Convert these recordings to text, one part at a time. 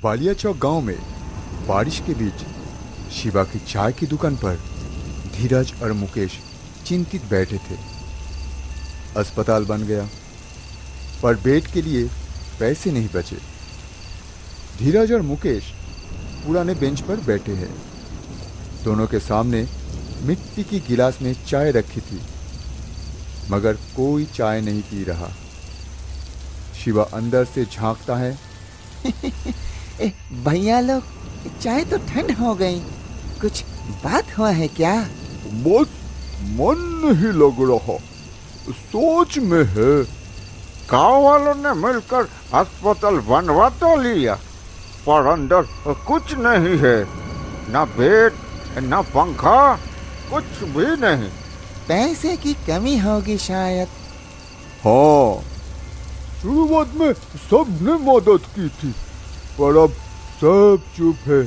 बालिया चौक गांव में बारिश के बीच शिवा की चाय की दुकान पर धीरज और मुकेश चिंतित बैठे थे। अस्पताल बन गया पर बेड के लिए पैसे नहीं बचे। धीरज और मुकेश पुराने बेंच पर बैठे हैं। दोनों के सामने मिट्टी की गिलास में चाय रखी थी, मगर कोई चाय नहीं पी रहा। शिवा अंदर से झांकता है। भैया लोग, चाय तो ठंड हो गई, कुछ बात हुआ है क्या? बस मन नहीं लग रहा, सोच में है। गांव वालों ने मिलकर अस्पताल बनवा तो लिया, पर अंदर कुछ नहीं है, न बेड न पंखा, कुछ भी नहीं। पैसे की कमी होगी शायद। हाँ, शुरुआत में सबने मदद की थी, पर अब सब चुप है।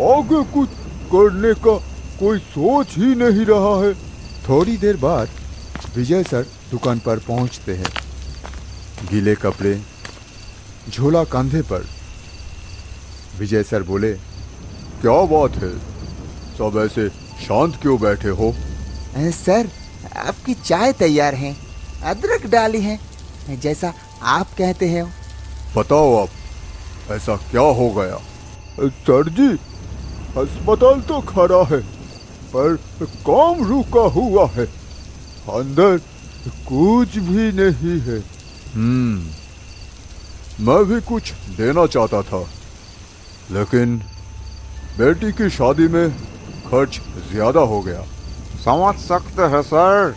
आगे कुछ करने का कोई सोच ही नहीं रहा है। थोड़ी देर बाद विजय सर दुकान पर पहुंचते हैं। गीले कपड़े, झोला कंधे पर। विजय सर बोले, क्या बात है, सब ऐसे शांत क्यों बैठे हो? सर, आपकी चाय तैयार है, अदरक डाली है, जैसा आप कहते हैं। बताओ आप, ऐसा क्या हो गया? सर जी, अस्पताल तो खड़ा है, पर काम रुका हुआ है, अंदर कुछ भी नहीं है। मैं भी कुछ देना चाहता था, लेकिन बेटी की शादी में खर्च ज्यादा हो गया। समझ सकते हैं सर,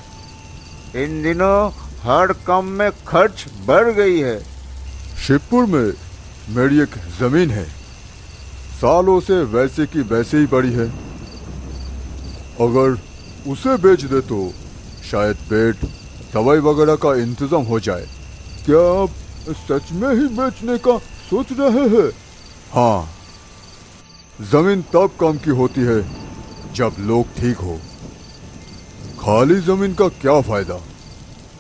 इन दिनों हर काम में खर्च बढ़ गई है। शिवपुर में मेरी एक जमीन है, सालों से वैसे की वैसे ही पड़ी है। अगर उसे बेच दे तो शायद बेड, दवाई वगैरह का इंतजाम हो जाए। क्या आप सच में ही बेचने का सोच रहे हैं? हाँ, जमीन तब काम की होती है जब लोग ठीक हो। खाली जमीन का क्या फायदा?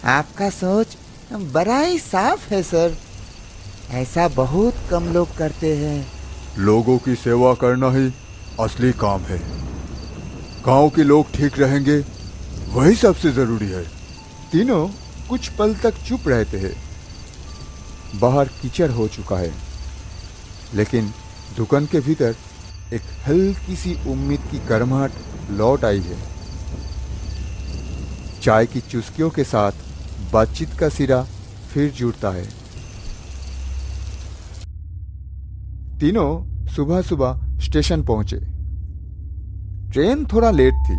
आपका सोच बड़ा ही साफ है सर, ऐसा बहुत कम लोग करते हैं। लोगों की सेवा करना ही असली काम है। गांव के लोग ठीक रहेंगे, वही सबसे जरूरी है। तीनों कुछ पल तक चुप रहते हैं। बाहर कीचड़ हो चुका है, लेकिन दुकान के भीतर एक हल्की सी उम्मीद की गर्माहट लौट आई है। चाय की चुस्कियों के साथ बातचीत का सिरा फिर जुड़ता है। तीनों सुबह सुबह स्टेशन पहुंचे। ट्रेन थोड़ा लेट थी।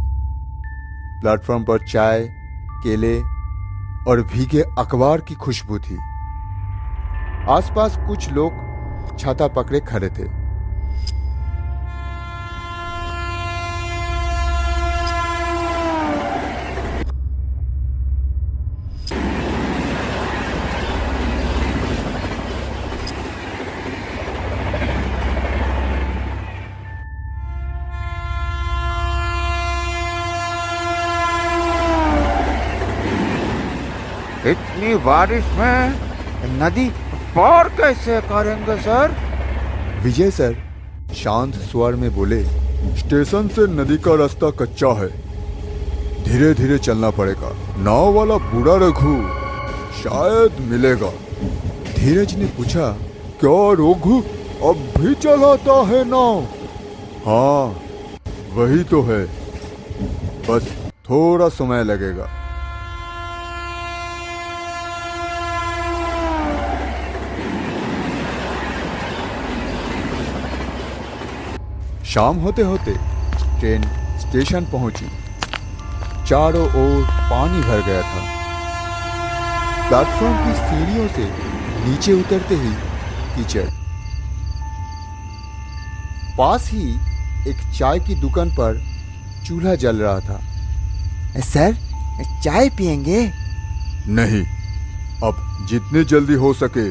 प्लेटफॉर्म पर चाय, केले और भीगे अखबार की खुशबू थी। आसपास कुछ लोग छाता पकड़े खड़े थे। इतनी बारिश में नदी पार कैसे करेंगे सर? विजय सर शांत स्वर में बोले, स्टेशन से नदी का रास्ता कच्चा है, धीरे धीरे चलना पड़ेगा। नाव वाला बूढ़ा रघु शायद मिलेगा। धीरज ने पूछा, क्या रघु अब भी चलाता है नाव? हाँ, वही तो है, बस थोड़ा समय लगेगा। शाम होते होते ट्रेन स्टेशन पहुंची। चारों ओर पानी भर गया था। प्लेटफॉर्म की सीढ़ियों से नीचे उतरते ही कीचड़। पास ही एक चाय की दुकान पर चूल्हा जल रहा था। सर, चाय पियेंगे? नहीं, अब जितनी जल्दी हो सके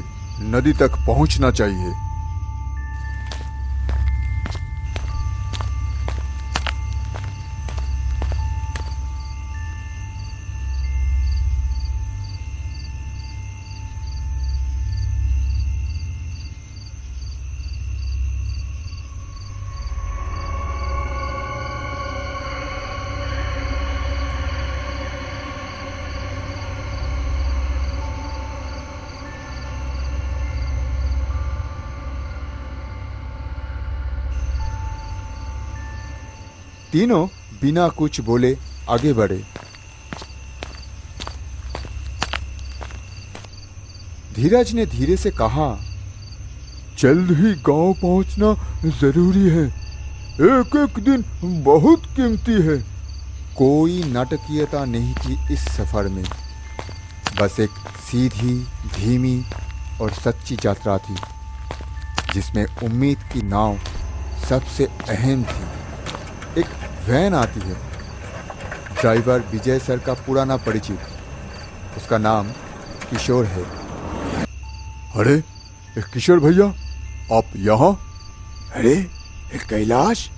नदी तक पहुंचना चाहिए। तीनों बिना कुछ बोले आगे बढ़े। धीरज ने धीरे से कहा, जल्द ही गांव पहुंचना जरूरी है। एक एक दिन बहुत कीमती है। कोई नाटकीयता नहीं थी इस सफर में, बस एक सीधी, धीमी और सच्ची यात्रा थी जिसमें उम्मीद की नाव सबसे अहम थी। एक वैन आती है। ड्राइवर विजय सर का पुराना परिचित, उसका नाम किशोर है। अरे किशोर भैया, आप यहाँ? अरे कैलाश,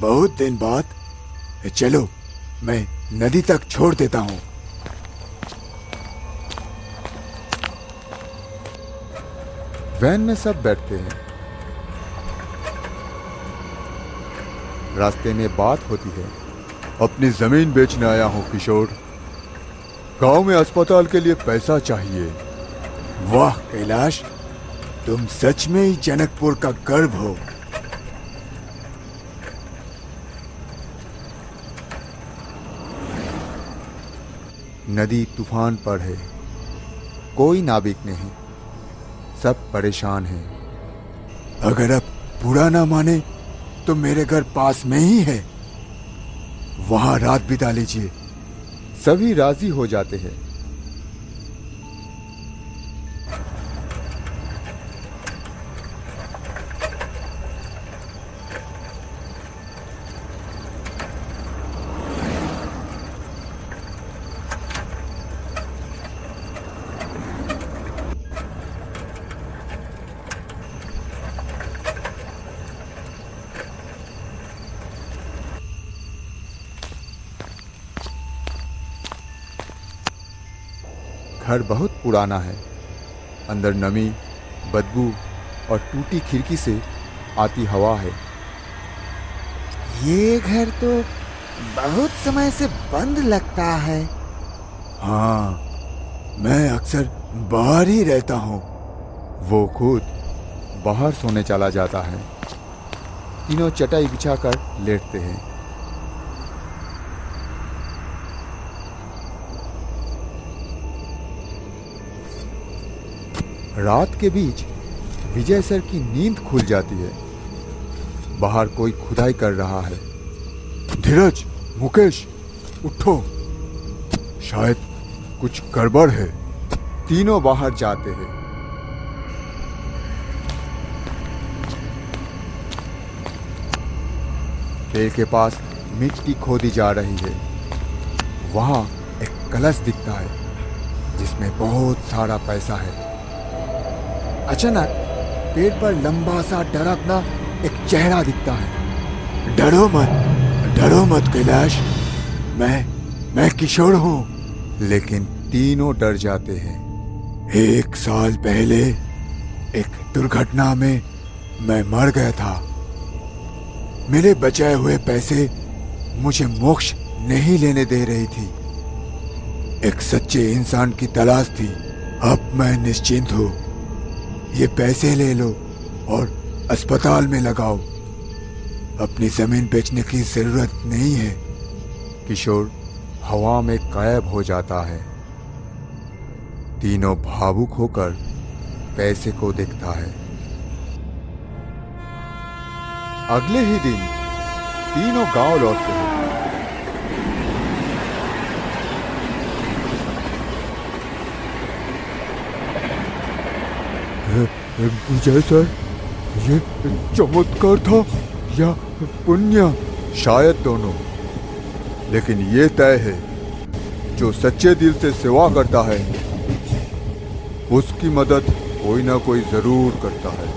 बहुत दिन बाद। चलो मैं नदी तक छोड़ देता हूँ। वैन में सब बैठते हैं। रास्ते में बात होती है। अपनी जमीन बेचने आया हूँ किशोर। गांव में अस्पताल के लिए पैसा चाहिए। वाह कैलाश, तुम सच में ही जनकपुर का गर्व हो। नदी तूफान पर है। कोई नाविक नहीं, सब परेशान हैं। अगर अब बुरा ना माने तो मेरे घर पास में ही है, वहां रात बिता लीजिए। सभी राजी हो जाते हैं। घर बहुत पुराना है। अंदर नमी, बदबू और टूटी खिड़की से आती हवा है। ये घर तो बहुत समय से बंद लगता है। हाँ, मैं अक्सर बाहर ही रहता हूँ। वो खुद बाहर सोने चला जाता है। तीनों चटाई बिछाकर लेटते हैं। रात के बीच विजय सर की नींद खुल जाती है। बाहर कोई खुदाई कर रहा है। धीरज, मुकेश, उठो, शायद कुछ गड़बड़ है। तीनों बाहर जाते हैं। पेड़ के पास मिट्टी खोदी जा रही है। वहां एक कलश दिखता है जिसमें बहुत सारा पैसा है। अचानक पेड़ पर लंबा सा टरकना एक चेहरा दिखता है। डरो मत कैलाश, मैं किशोर हूँ। लेकिन तीनों डर जाते हैं। 1 साल पहले एक दुर्घटना में मैं मर गया था। मेरे बचाए हुए पैसे मुझे मोक्ष नहीं लेने दे रही थी। एक सच्चे इंसान की तलाश थी। अब मैं निश्चिंत हूँ। ये पैसे ले लो और अस्पताल में लगाओ। अपनी जमीन बेचने की जरूरत नहीं है। किशोर हवा में गायब हो जाता है। तीनों भावुक होकर पैसे को देखता है। अगले ही दिन तीनों गांव लौटते हैं। विजय सर, ये चमत्कार था या पुण्य? शायद दोनों, लेकिन ये तय है जो सच्चे दिल से सेवा करता है उसकी मदद कोई ना कोई जरूर करता है।